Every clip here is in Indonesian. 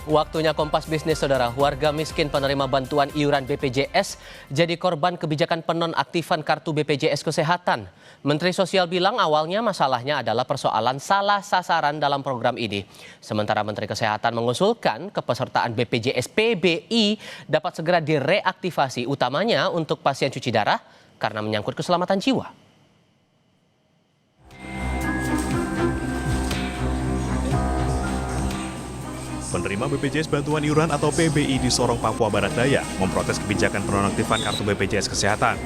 Waktunya Kompas Bisnis, Saudara. Warga miskin penerima bantuan iuran BPJS jadi korban kebijakan penonaktifan kartu BPJS Kesehatan. Menteri Sosial bilang awalnya masalahnya adalah persoalan salah sasaran dalam program ini. Sementara Menteri Kesehatan mengusulkan kepesertaan BPJS PBI dapat segera direaktivasi, utamanya untuk pasien cuci darah karena menyangkut keselamatan jiwa. Penerima BPJS Bantuan Iuran atau PBI di Sorong, Papua Barat Daya memprotes kebijakan penonaktifan kartu BPJS Kesehatan.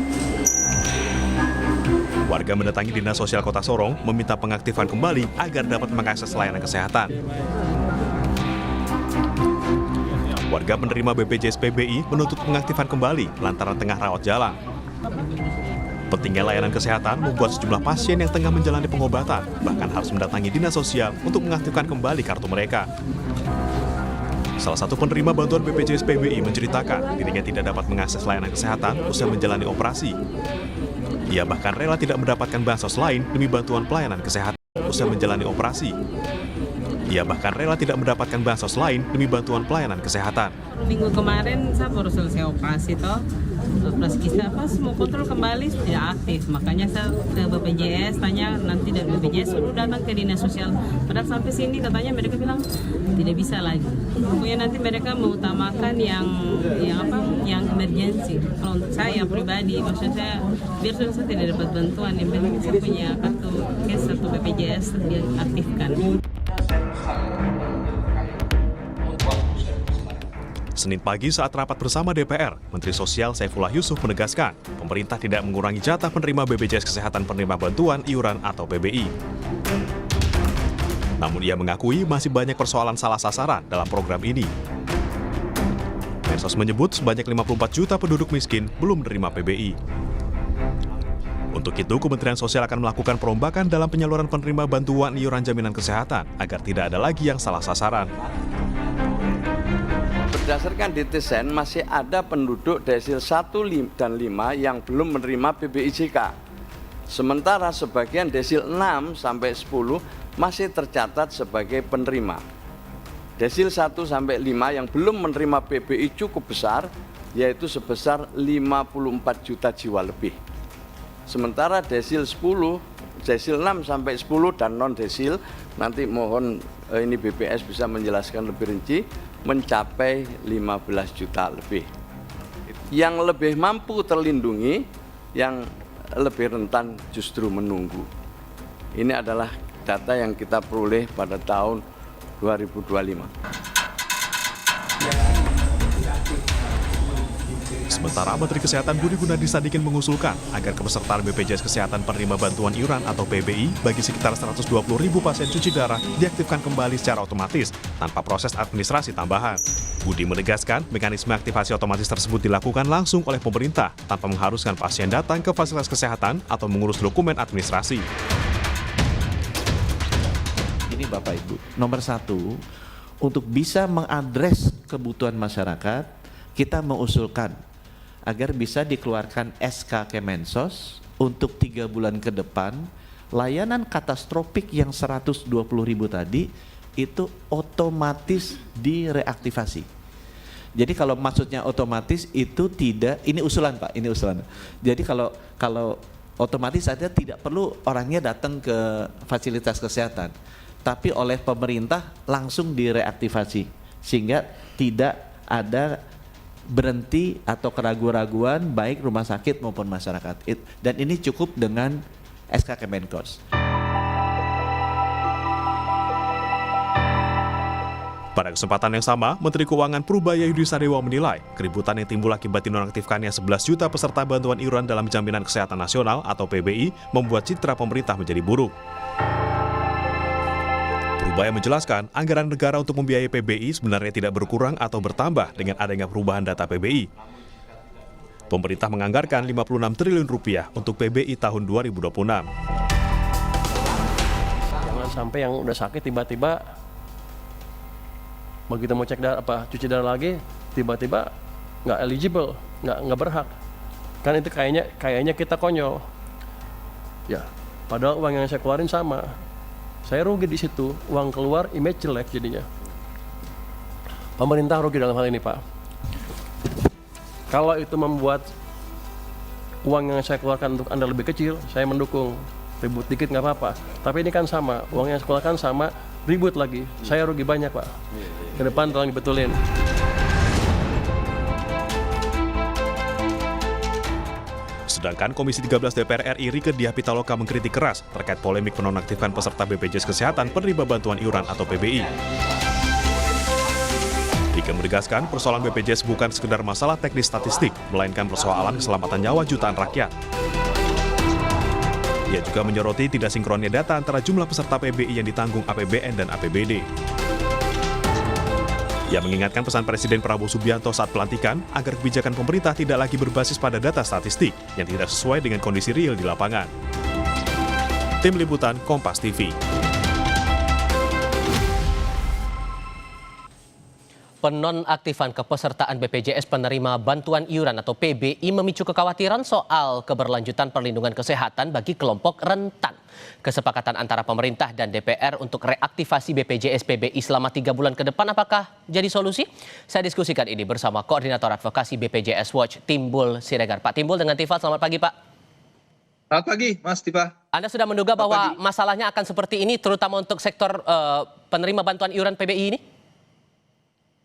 Warga mendatangi Dinas Sosial Kota Sorong meminta pengaktifan kembali agar dapat mengakses layanan kesehatan. Warga penerima BPJS PBI menuntut pengaktifan kembali lantaran tengah rawat jalan. Pentingnya layanan kesehatan membuat sejumlah pasien yang tengah menjalani pengobatan bahkan harus mendatangi Dinas Sosial untuk mengaktifkan kembali kartu mereka. Salah satu penerima bantuan BPJS PBI menceritakan dirinya tidak dapat mengakses layanan kesehatan usai menjalani operasi. Ia bahkan rela tidak mendapatkan bansos lain demi bantuan pelayanan kesehatan usai menjalani operasi. Ia bahkan rela tidak mendapatkan bansos lain demi bantuan pelayanan kesehatan. Minggu kemarin saya baru selesai operasi toh. Operasi kita pas mau kontrol kembali tidak aktif. Makanya saya ke BPJS tanya, nanti dari BPJS suruh datang ke Dinas Sosial. Padahal sampai sini katanya mereka bilang tidak bisa lagi. Pokoknya nanti mereka mengutamakan yang emergency. Kalau untuk saya pribadi, maksud saya biar saya tidak dapat bantuan, yang penting saya punya kartu cash atau BPJS diaktifkan. Senin pagi saat rapat bersama DPR, Menteri Sosial Saifullah Yusuf menegaskan pemerintah tidak mengurangi jatah penerima BPJS Kesehatan penerima bantuan iuran atau PBI. Namun ia mengakui masih banyak persoalan salah sasaran dalam program ini. Mensos menyebut sebanyak 54 juta penduduk miskin belum menerima PBI. Untuk itu, Kementerian Sosial akan melakukan perombakan dalam penyaluran penerima bantuan iuran jaminan kesehatan agar tidak ada lagi yang salah sasaran. Berdasarkan DTSEN, masih ada penduduk desil 1 dan 5 yang belum menerima PBIJK. Sementara sebagian desil 6 sampai 10 masih tercatat sebagai penerima. Desil 1 sampai 5 yang belum menerima PBI cukup besar, yaitu sebesar 54 juta jiwa lebih. Sementara desil 10, desil 6 sampai 10 dan non desil, nanti mohon ini BPS bisa menjelaskan lebih rinci, mencapai 15 juta lebih. Yang lebih mampu terlindungi, yang lebih rentan justru menunggu. Ini adalah data yang kita peroleh pada tahun 2025. Sementara Menteri Kesehatan Budi Gunadi Sadikin mengusulkan agar kepesertaan BPJS Kesehatan penerima bantuan iuran atau PBI bagi sekitar 120.000 pasien cuci darah diaktifkan kembali secara otomatis tanpa proses administrasi tambahan. Budi menegaskan mekanisme aktivasi otomatis tersebut dilakukan langsung oleh pemerintah tanpa mengharuskan pasien datang ke fasilitas kesehatan atau mengurus dokumen administrasi. Ini Bapak Ibu, nomor 1, untuk bisa mengadres kebutuhan masyarakat, kita mengusulkan agar bisa dikeluarkan SK Kemensos untuk 3 bulan ke depan, layanan katastropik yang 120.000 tadi itu otomatis direaktivasi. Jadi kalau maksudnya otomatis itu tidak, ini usulan Pak, ini usulan. Jadi kalau otomatis saja tidak perlu orangnya datang ke fasilitas kesehatan, tapi oleh pemerintah langsung direaktivasi sehingga tidak ada berhenti atau keraguan-raguan baik rumah sakit maupun masyarakat. Dan ini cukup dengan SK Kemenkos. Pada kesempatan yang sama, Menteri Keuangan Prubaya Yudi Sadewa menilai keributan yang timbul akibat dinonaktifkannya 11 juta peserta bantuan iuran dalam Jaminan Kesehatan Nasional atau PBI membuat citra pemerintah menjadi buruk. Prubaya menjelaskan anggaran negara untuk membiayai PBI sebenarnya tidak berkurang atau bertambah dengan adanya perubahan data PBI. Pemerintah menganggarkan 56 triliun rupiah untuk PBI tahun 2026. Jangan sampai yang udah sakit tiba-tiba begitu mau cek darah cuci darah lagi tiba-tiba nggak eligible, nggak berhak. Kan itu kayaknya kita konyol. Ya, padahal uang yang saya keluarin sama. Saya rugi di situ, uang keluar, image jelek jadinya. Pemerintah rugi dalam hal ini, Pak. Kalau itu membuat uang yang saya keluarkan untuk Anda lebih kecil, saya mendukung. Ribut dikit nggak apa-apa. Tapi ini kan sama, uang yang saya keluarkan sama, ribut lagi. Saya rugi banyak, Pak. Ke depan tolong dibetulin. Sedangkan Komisi 13 DPR RI Rieke Diah Pitaloka mengkritik keras terkait polemik penonaktifan peserta BPJS Kesehatan penerima bantuan iuran atau PBI. Rieke menegaskan persoalan BPJS bukan sekedar masalah teknis statistik, melainkan persoalan keselamatan nyawa jutaan rakyat. Ia juga menyoroti tidak sinkronnya data antara jumlah peserta PBI yang ditanggung APBN dan APBD. Ia mengingatkan pesan Presiden Prabowo Subianto saat pelantikan agar kebijakan pemerintah tidak lagi berbasis pada data statistik yang tidak sesuai dengan kondisi real di lapangan. Tim Liputan Kompas TV. Penonaktifan kepesertaan BPJS penerima bantuan iuran atau PBI memicu kekhawatiran soal keberlanjutan perlindungan kesehatan bagi kelompok rentan. Kesepakatan antara pemerintah dan DPR untuk reaktivasi BPJS PBI selama 3 bulan ke depan apakah jadi solusi? Saya diskusikan ini bersama Koordinator Advokasi BPJS Watch Timbul Siregar. Pak Timbul dengan Tifa, selamat pagi Pak. Selamat pagi Mas Tifa. Anda sudah menduga bahwa masalahnya akan seperti ini terutama untuk sektor penerima bantuan iuran PBI ini?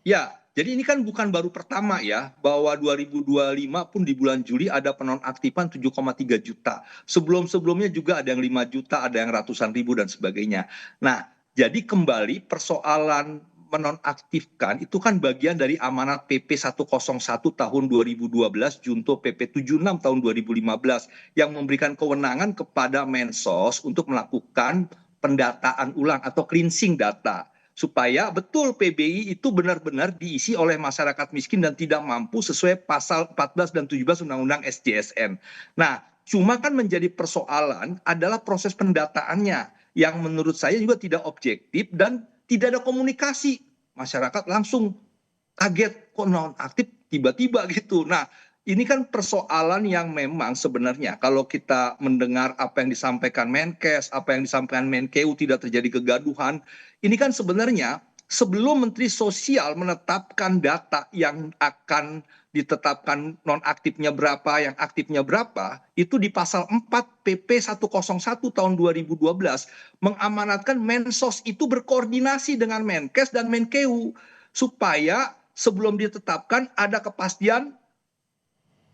Ya, jadi ini kan bukan baru pertama ya, bahwa 2025 pun di bulan Juli ada penonaktifan 7,3 juta. Sebelum-sebelumnya juga ada yang 5 juta, ada yang ratusan ribu dan sebagainya. Nah, jadi kembali persoalan menonaktifkan itu kan bagian dari amanat PP 101 tahun 2012, junto PP 76 tahun 2015 yang memberikan kewenangan kepada Mensos untuk melakukan pendataan ulang atau cleansing data. Supaya betul PBI itu benar-benar diisi oleh masyarakat miskin dan tidak mampu sesuai pasal 14 dan 17 Undang-Undang SJSN. Nah, cuma kan menjadi persoalan adalah proses pendataannya yang menurut saya juga tidak objektif dan tidak ada komunikasi. Masyarakat langsung kaget kok nonaktif tiba-tiba gitu. Nah, ini kan persoalan yang memang sebenarnya kalau kita mendengar apa yang disampaikan Menkes, apa yang disampaikan Menkeu tidak terjadi kegaduhan, ini kan sebenarnya sebelum Menteri Sosial menetapkan data yang akan ditetapkan nonaktifnya berapa, yang aktifnya berapa, itu di pasal 4 PP 101 tahun 2012 mengamanatkan Mensos itu berkoordinasi dengan Menkes dan Menkeu supaya sebelum ditetapkan ada kepastian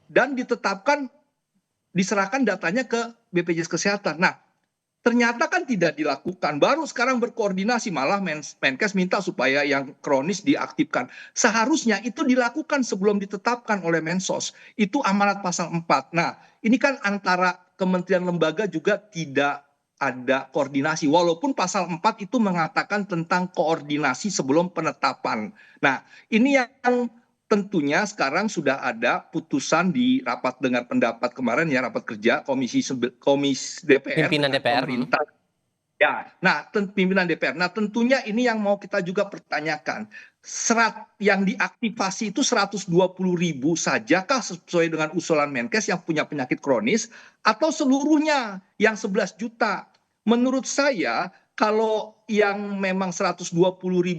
dan ditetapkan, diserahkan datanya ke BPJS Kesehatan. Nah, ternyata kan tidak dilakukan. Baru sekarang berkoordinasi, malah Menkes minta supaya yang kronis diaktifkan. Seharusnya itu dilakukan sebelum ditetapkan oleh Mensos. Itu amanat pasal 4. Nah, ini kan antara kementerian lembaga juga tidak ada koordinasi. Walaupun pasal 4 itu mengatakan tentang koordinasi sebelum penetapan. Nah, ini yang tentunya sekarang sudah ada putusan di rapat dengar pendapat kemarin ya, rapat kerja komisi DPR, Pimpinan DPR. pemerintah. Ya, nah pimpinan DPR. Nah, tentunya ini yang mau kita juga pertanyakan. Yang diaktifasi itu 120.000 sajakah sesuai dengan usulan Menkes yang punya penyakit kronis atau seluruhnya yang 11 juta? Menurut saya kalau yang memang 120.000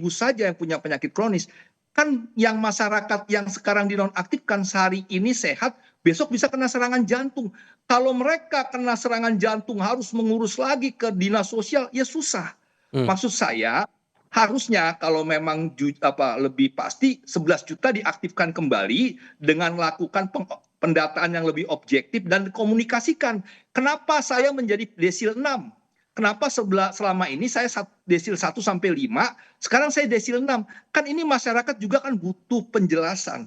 saja yang punya penyakit kronis, kan yang masyarakat yang sekarang dinonaktifkan sehari ini sehat, besok bisa kena serangan jantung. Kalau mereka kena serangan jantung harus mengurus lagi ke dinas sosial, ya susah. Maksud saya harusnya kalau memang lebih pasti 11 juta diaktifkan kembali dengan melakukan pendataan yang lebih objektif dan komunikasikan. Kenapa saya menjadi desil 6? Kenapa selama ini saya desil 1 sampai 5, sekarang saya desil 6. Kan ini masyarakat juga kan butuh penjelasan.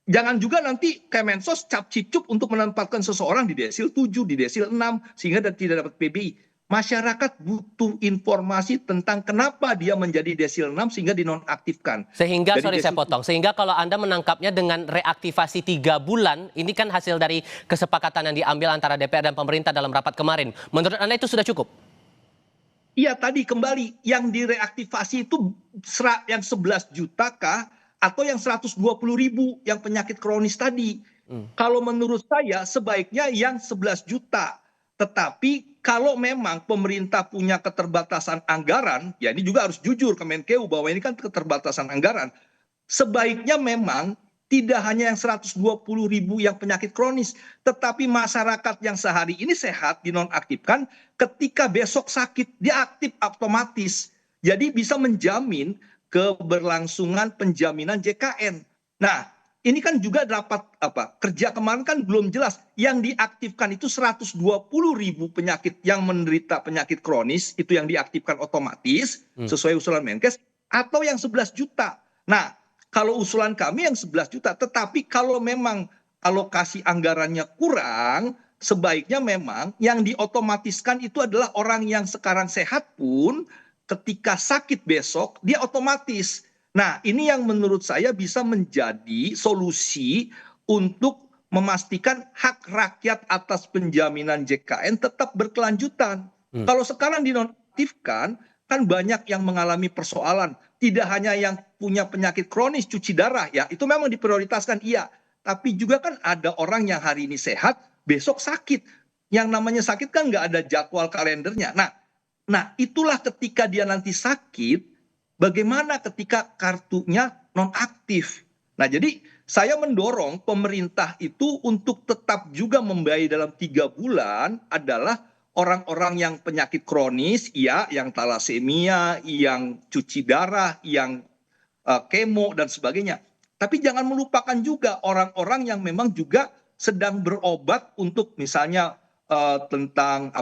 Jangan juga nanti Kemensos cap-cicuk untuk menempatkan seseorang di desil 7, di desil 6, sehingga tidak dapat PBI. Masyarakat butuh informasi tentang kenapa dia menjadi desil 6 sehingga dinonaktifkan. Sehingga, saya potong, sehingga kalau Anda menangkapnya dengan reaktivasi 3 bulan, ini kan hasil dari kesepakatan yang diambil antara DPR dan pemerintah dalam rapat kemarin. Menurut Anda itu sudah cukup? Iya, tadi kembali yang direaktivasi itu yang 11 juta kah atau yang 120.000 yang penyakit kronis tadi. Kalau menurut saya sebaiknya yang 11 juta. Tetapi kalau memang pemerintah punya keterbatasan anggaran, ya ini juga harus jujur ke Menkeu bahwa ini kan keterbatasan anggaran. sebaiknya memang tidak hanya yang 120.000 yang penyakit kronis, tetapi masyarakat yang sehari ini sehat dinonaktifkan, ketika besok sakit dia aktif otomatis. Jadi bisa menjamin keberlangsungan penjaminan JKN. Nah, ini kan juga dapat kerja kemarin kan belum jelas. Yang diaktifkan itu 120.000 penyakit yang menderita penyakit kronis, itu yang diaktifkan otomatis sesuai usulan Menkes, atau yang 11 juta. Nah, kalau usulan kami yang 11 juta, tetapi kalau memang alokasi anggarannya kurang, sebaiknya memang yang diotomatiskan itu adalah orang yang sekarang sehat pun ketika sakit besok dia otomatis. Nah, ini yang menurut saya bisa menjadi solusi untuk memastikan hak rakyat atas penjaminan JKN tetap berkelanjutan. Kalau sekarang dinonaktifkan, kan banyak yang mengalami persoalan. Tidak hanya yang punya penyakit kronis, cuci darah ya, itu memang diprioritaskan iya. Tapi juga kan ada orang yang hari ini sehat, besok sakit. Yang namanya sakit kan nggak ada jadwal kalendernya. Nah itulah ketika dia nanti sakit, bagaimana ketika kartunya nonaktif. Nah jadi saya mendorong pemerintah itu untuk tetap juga membayar dalam 3 bulan adalah orang-orang yang penyakit kronis, iya, yang talasemia, yang cuci darah, yang kemo dan sebagainya. Tapi jangan melupakan juga orang-orang yang memang juga sedang berobat untuk misalnya tentang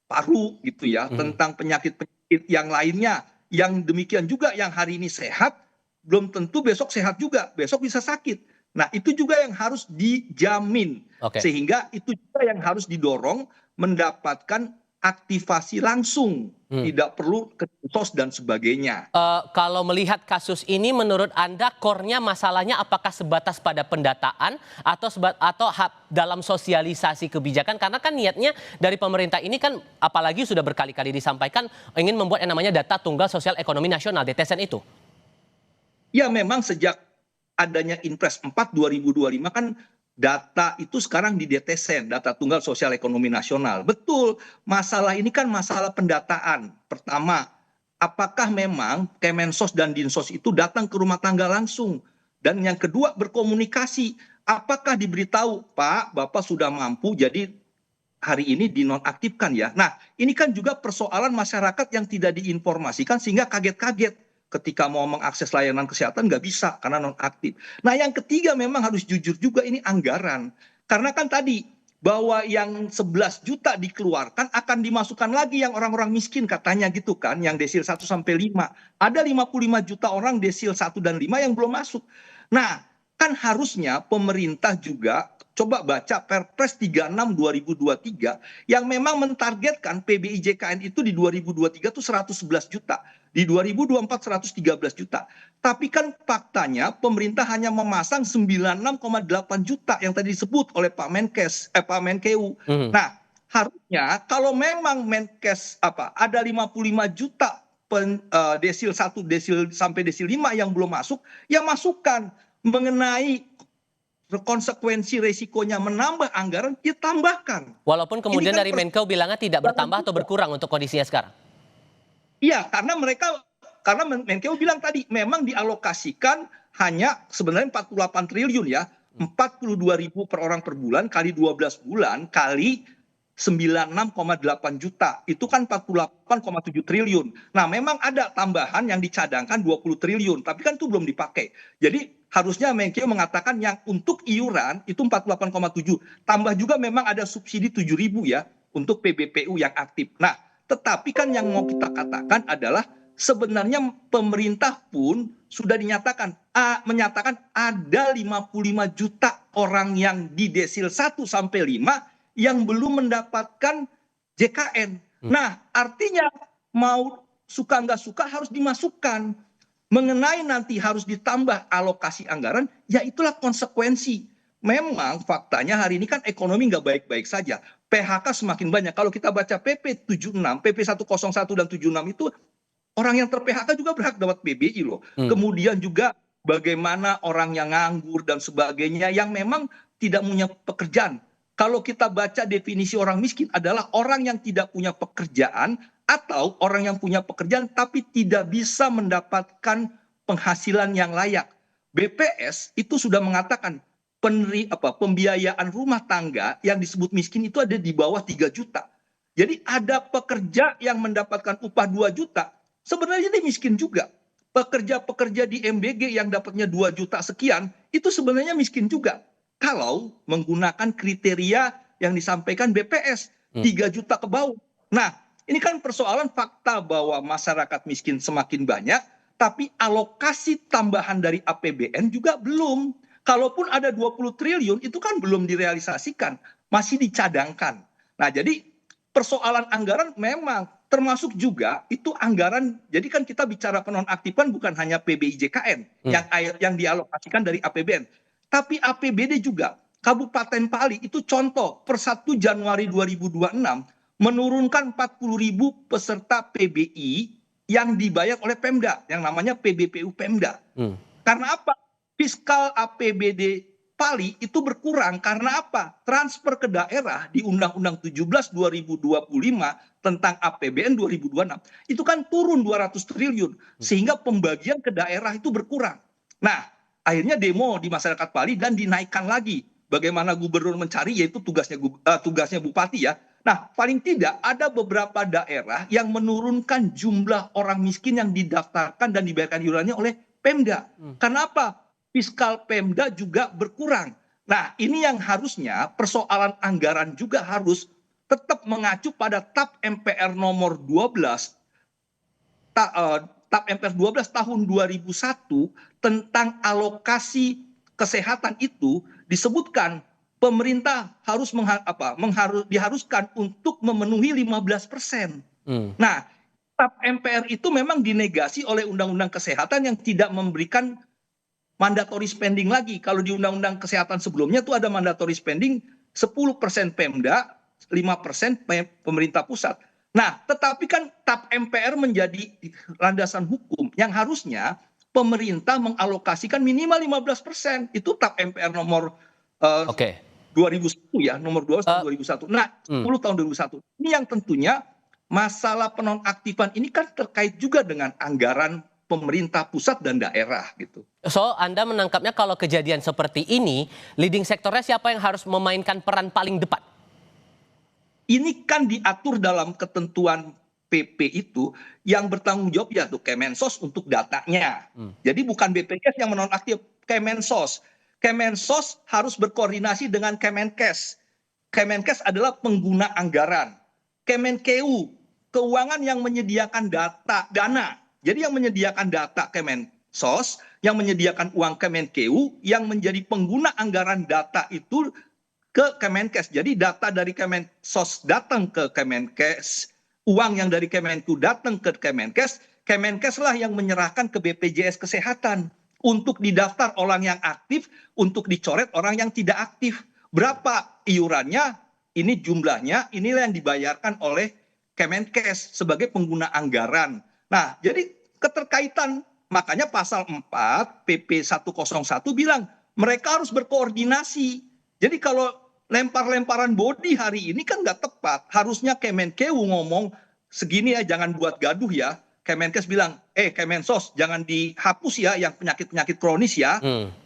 paru gitu ya, tentang penyakit-penyakit yang lainnya, yang demikian juga yang hari ini sehat, belum tentu besok sehat juga, besok bisa sakit. Nah itu juga yang harus dijamin, sehingga itu juga yang harus didorong mendapatkan aktivasi langsung, tidak perlu ke sos dan sebagainya. Kalau melihat kasus ini, menurut Anda core-nya masalahnya apakah sebatas pada pendataan atau dalam sosialisasi kebijakan? Karena kan niatnya dari pemerintah ini kan, apalagi sudah berkali-kali disampaikan ingin membuat yang namanya data tunggal sosial ekonomi nasional (DTSN) itu. Ya memang sejak adanya Inpres 4 2025 kan data itu sekarang di DTSN, data tunggal sosial ekonomi nasional. Betul, masalah ini kan masalah pendataan. Pertama, apakah memang Kemensos dan Dinsos itu datang ke rumah tangga langsung? Dan yang kedua, berkomunikasi. Apakah diberitahu, Pak, Bapak sudah mampu, jadi hari ini dinonaktifkan ya. Nah, ini kan juga persoalan masyarakat yang tidak diinformasikan sehingga kaget-kaget. Ketika mau mengakses layanan kesehatan nggak bisa karena nonaktif. Nah yang ketiga memang harus jujur juga ini anggaran. Karena kan tadi bahwa yang 11 juta dikeluarkan akan dimasukkan lagi yang orang-orang miskin katanya gitu kan. Yang desil 1 sampai 5. Ada 55 juta orang desil 1 dan 5 yang belum masuk. Nah kan harusnya pemerintah juga coba baca Perpres 36 2023 yang memang mentargetkan PBI JKN itu di 2023 itu 111 juta. Di 2024 113 juta. Tapi kan faktanya pemerintah hanya memasang 96,8 juta yang tadi disebut oleh Pak Menkeu. Nah, harusnya kalau memang Menkes ada 55 juta desil 1 desil sampai desil 5 yang belum masuk, ya masukkan mengenai konsekuensi resikonya menambah anggaran, ditambahkan. Walaupun kemudian kan dari Menkeu bilangnya tidak bertambah atau berkurang untuk kondisinya sekarang. Iya, karena Menkeu bilang tadi memang dialokasikan hanya sebenarnya 48 triliun ya, 42.000 per orang per bulan kali 12 bulan kali 96,8 juta. Itu kan 48,7 triliun. Nah, memang ada tambahan yang dicadangkan 20 triliun, tapi kan itu belum dipakai. Jadi harusnya Menkeu mengatakan yang untuk iuran itu 48,7. Tambah juga memang ada subsidi 7.000 ya untuk PBPU yang aktif. Nah, tetapi kan yang mau kita katakan adalah sebenarnya pemerintah pun sudah menyatakan ada 55 juta orang yang di desil 1 sampai 5 yang belum mendapatkan JKN. Nah, artinya mau suka nggak suka harus dimasukkan. Mengenai nanti harus ditambah alokasi anggaran, ya itulah konsekuensi. Memang faktanya hari ini kan ekonomi nggak baik-baik saja. PHK semakin banyak. Kalau kita baca PP 76, PP 101 dan 76 itu orang yang ter-PHK juga berhak dapat PBI loh. Kemudian juga bagaimana orang yang nganggur dan sebagainya yang memang tidak punya pekerjaan. Kalau kita baca definisi orang miskin adalah orang yang tidak punya pekerjaan atau orang yang punya pekerjaan tapi tidak bisa mendapatkan penghasilan yang layak. BPS itu sudah mengatakan pembiayaan rumah tangga yang disebut miskin itu ada di bawah 3 juta. Jadi ada pekerja yang mendapatkan upah 2 juta, sebenarnya dia miskin juga. Pekerja-pekerja di MBG yang dapatnya 2 juta sekian, itu sebenarnya miskin juga. Kalau menggunakan kriteria yang disampaikan BPS, 3 juta ke bawah. Nah, ini kan persoalan fakta bahwa masyarakat miskin semakin banyak, tapi alokasi tambahan dari APBN juga belum. Kalaupun ada 20 triliun, itu kan belum direalisasikan, masih dicadangkan. Nah, jadi persoalan anggaran memang termasuk juga itu anggaran, jadi kan kita bicara penonaktifan bukan hanya PBIJKN yang dialokasikan dari APBN, tapi APBD juga. Kabupaten Pali itu contoh, per 1 Januari 2026 menurunkan 40.000 peserta PBI yang dibayar oleh Pemda, yang namanya PBPU Pemda. Karena apa? Fiskal APBD Pali itu berkurang karena apa? Transfer ke daerah di Undang-Undang 17 2025 tentang APBN 2026 itu kan turun 200 triliun sehingga pembagian ke daerah itu berkurang. Nah, akhirnya demo di masyarakat Pali dan dinaikkan lagi. Bagaimana gubernur mencari, yaitu tugasnya bupati ya. Nah, paling tidak ada beberapa daerah yang menurunkan jumlah orang miskin yang didaftarkan dan dibayarkan iurannya oleh Pemda. Kenapa? Fiskal Pemda juga berkurang. Nah, ini yang harusnya persoalan anggaran juga harus tetap mengacu pada TAP MPR nomor 12 TAP MPR 12 tahun 2001 tentang alokasi kesehatan itu disebutkan pemerintah harus diharuskan untuk memenuhi 15%. Nah, TAP MPR itu memang dinegasi oleh Undang-Undang Kesehatan yang tidak memberikan mandatory spending lagi. Kalau di Undang-Undang Kesehatan sebelumnya tuh ada mandatory spending 10% Pemda, 5% pemerintah pusat. Nah, tetapi kan TAP MPR menjadi landasan hukum yang harusnya pemerintah mengalokasikan minimal 15%. Itu TAP MPR nomor 2001 ya, nomor 12 tahun 2001. Nah, 10 tahun 2001. Ini yang tentunya masalah penonaktifan ini kan terkait juga dengan anggaran pemerintah pusat dan daerah gitu. So, Anda menangkapnya kalau kejadian seperti ini, leading sektornya siapa yang harus memainkan peran paling depan? Ini kan diatur dalam ketentuan PP itu yang bertanggung jawab ya tuh Kemensos untuk datanya. Jadi bukan BPJS yang menonaktif, Kemensos. Kemensos harus berkoordinasi dengan Kemenkes. Kemenkes adalah pengguna anggaran. Kemenkeu, keuangan yang menyediakan dana. Jadi yang menyediakan data Kemensos, yang menyediakan uang Kemenkeu, yang menjadi pengguna anggaran data itu ke Kemenkes. Jadi data dari Kemensos datang ke Kemenkes, uang yang dari Kemenku datang ke Kemenkes, Kemenkes lah yang menyerahkan ke BPJS Kesehatan untuk didaftar orang yang aktif, untuk dicoret orang yang tidak aktif. Berapa iurannya, ini jumlahnya, inilah yang dibayarkan oleh Kemenkes sebagai pengguna anggaran. Nah, jadi keterkaitan, makanya pasal 4 PP 101 bilang mereka harus berkoordinasi. Jadi kalau lempar-lemparan body hari ini kan nggak tepat. Harusnya Kemenkeu ngomong segini ya, jangan buat gaduh ya. Kemenkes bilang, Kemensos jangan dihapus ya yang penyakit-penyakit kronis ya.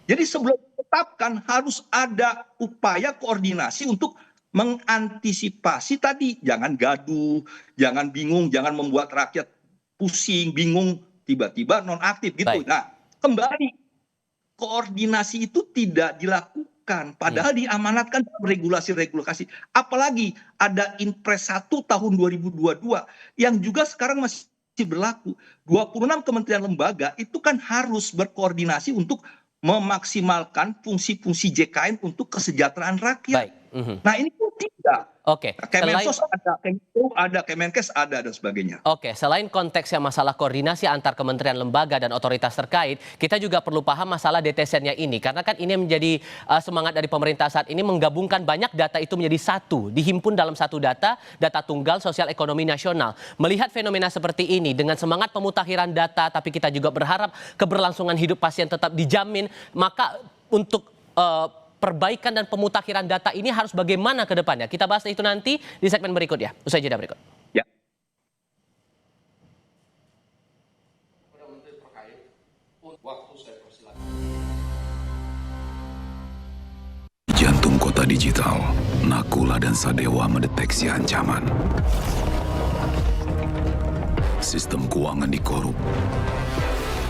Jadi sebelum ditetapkan harus ada upaya koordinasi untuk mengantisipasi tadi. Jangan gaduh, jangan bingung, jangan membuat rakyat pusing, bingung, tiba-tiba nonaktif gitu. Baik. Nah, kembali koordinasi itu tidak dilakukan, padahal diamanatkan dalam regulasi-regulasi. Apalagi ada Inpres 1 tahun 2022 yang juga sekarang masih berlaku. 26 kementerian lembaga itu kan harus berkoordinasi untuk memaksimalkan fungsi-fungsi JKN untuk kesejahteraan rakyat. Baik. Nah, ini pun tidak. Oke. Kemensos ada, Kemenku ada, Kemenkes ada, dan sebagainya. Oke, selain konteksnya masalah koordinasi antar kementerian lembaga dan otoritas terkait, kita juga perlu paham masalah DTSN-nya ini. Karena kan ini menjadi semangat dari pemerintah saat ini menggabungkan banyak data itu menjadi satu, dihimpun dalam satu data tunggal sosial ekonomi nasional. Melihat fenomena seperti ini dengan semangat pemutakhiran data, tapi kita juga berharap keberlangsungan hidup pasien tetap dijamin, maka untuk perbaikan dan pemutakhiran data ini harus bagaimana ke depannya? Kita bahas itu nanti di segmen berikutnya. Usai jeda berikut. Ya. jantung kota digital, Nakula dan Sadewa mendeteksi ancaman. Sistem keuangan dikorup.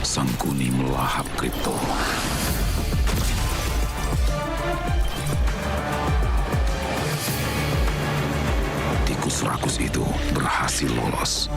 Sangkuni melahap kripto. Tikus rakus itu berhasil lolos.